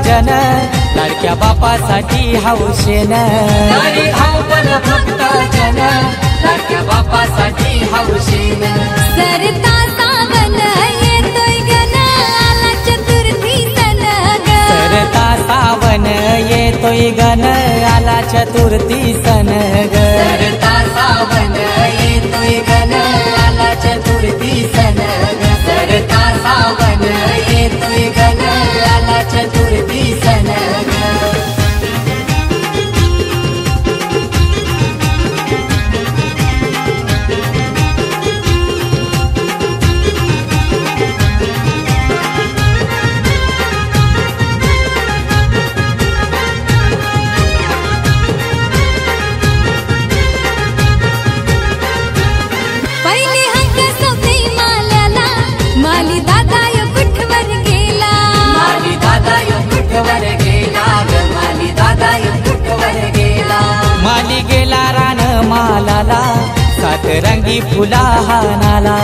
जन लाडक्या बापासाठी हौशेन तरी धावपल भक्त जन लाडक्या बापासाठी हौशेन सरता सावन येतोय गण आला चतुर्थी सण ग सरता सावन येतोय गण आला चतुर्थी सण ग सरता सावन येतोय गण आला चतुर्थी सण ग सरता सावन येतोय गण आला चतुर्थी सण ग पहिले हंग सोते माल्याला माली दादा यो कुठवर गेला माली दादा यो कुठवर गेला ग माली दादा यो कुठवर गेला माली गेला रान मालाला सात रंगी फुला हानाला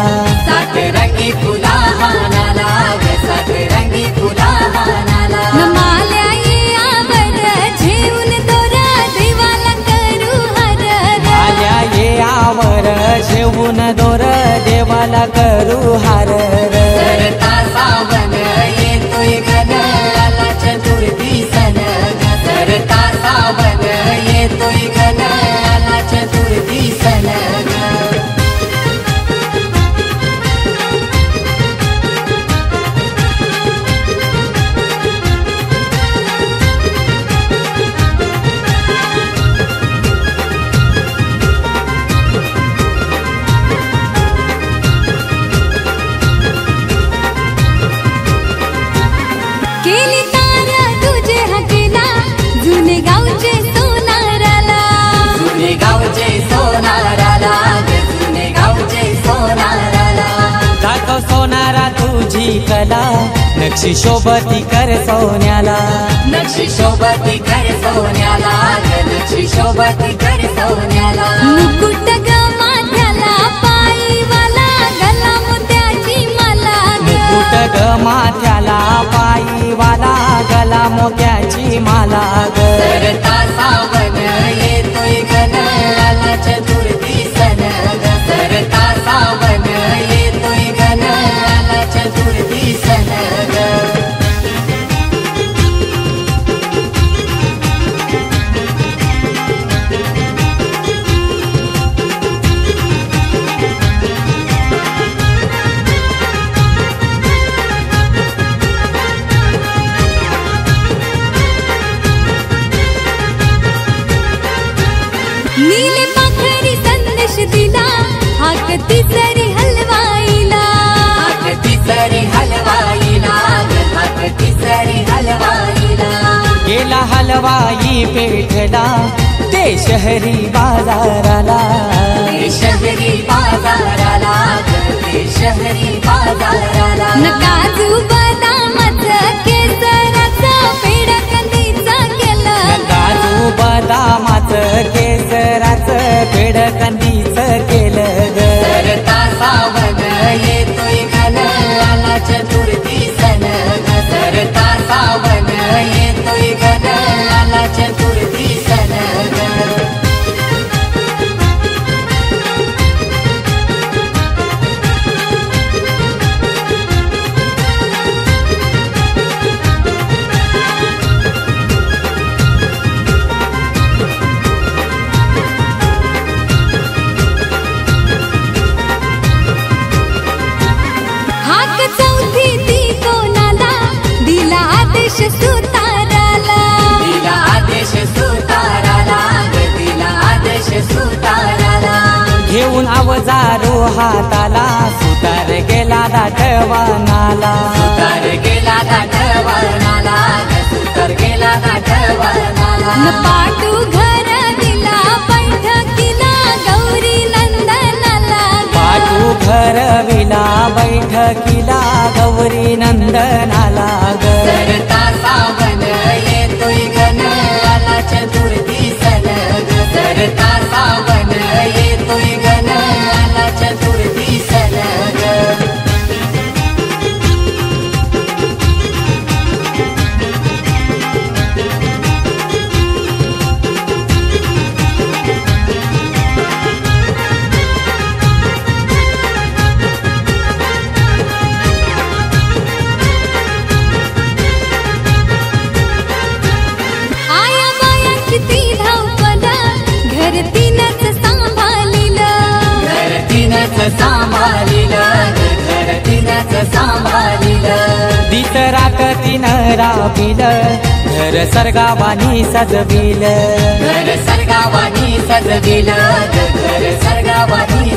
सात रंगी फुला हानाला ग सात रंगी फुला हानाला न माल्या ये आवर झेऊन दोरा देवाला करू हर आल्या ये आवर जेवून दोर देवाला करू हार सरता सावन येतोय गण आला चतुर्थी सण ग सरता सावन येतोय गण आला चतुर्थी सण ग केली तारा तुझे हकेला जुने गावचे सोनाराला जुने गावचे सोनाराला ग जुने गावचे सोनाराला दाखव सोनारा तुझी कला नक्षी शोभती कर सोन्याला नक्षी शोभती कर सोन्याला ग नक्षी शोभती कर सोन्याला मुकुट ग माथ्याला पायीवाला गला मोत्याची माला मुकुट ग माथ्याला पायीवाला गला मोत्याची माला ग सरता सावन येतोय गण आला चतुर्थी सण ग सरता सावन येतोय गण आला चतुर्थी सण ग नीले पाखरी संदेश दिला हाक तिसरी हलवाईला हाक तिसरी हलवाईला ग हाक तिसरी हलवाईला गेला हलवाई पेठला ते शहरी बाजाराला ते शहरी बाजाराला ग ते शहरी बाजाराला न काजू बदामाचं केसराचं पेढ कंदीचं केलं काजू बदामाचं केसराचं पेढ कंदीचं केलं ग सरता सावन येतोय गण आला चतुर्थी सण ग सरता सावन येतोय गण आला चतुर्थी सण ग हाक चौथी ती कोणाला दिला आदेश सुताराला दिला आदेश सुताराला ग दिला आदेश सुताराला घेऊन अवजारो हाताला सुतार गेला दाटवानाला सुतार गेला दाटवनाला ग सुतार गेला दाटवनाला न पाटू घर दिला बैठकीला गौरी नंदनाला पाटू घरविला बैठकीला गौरी नंदनाला ग सरता सावन येतोय गण आला चतुर्थी सण ग सरता सावन येतोय गण आला चतुर्थी सण ग सांभाळिलं घर तिनंच सांभाळिलं दिस राखतीनं राबिलं घर सर्गावानी सजविलं घर सर्गावानी सजविलं घर सर्गावानी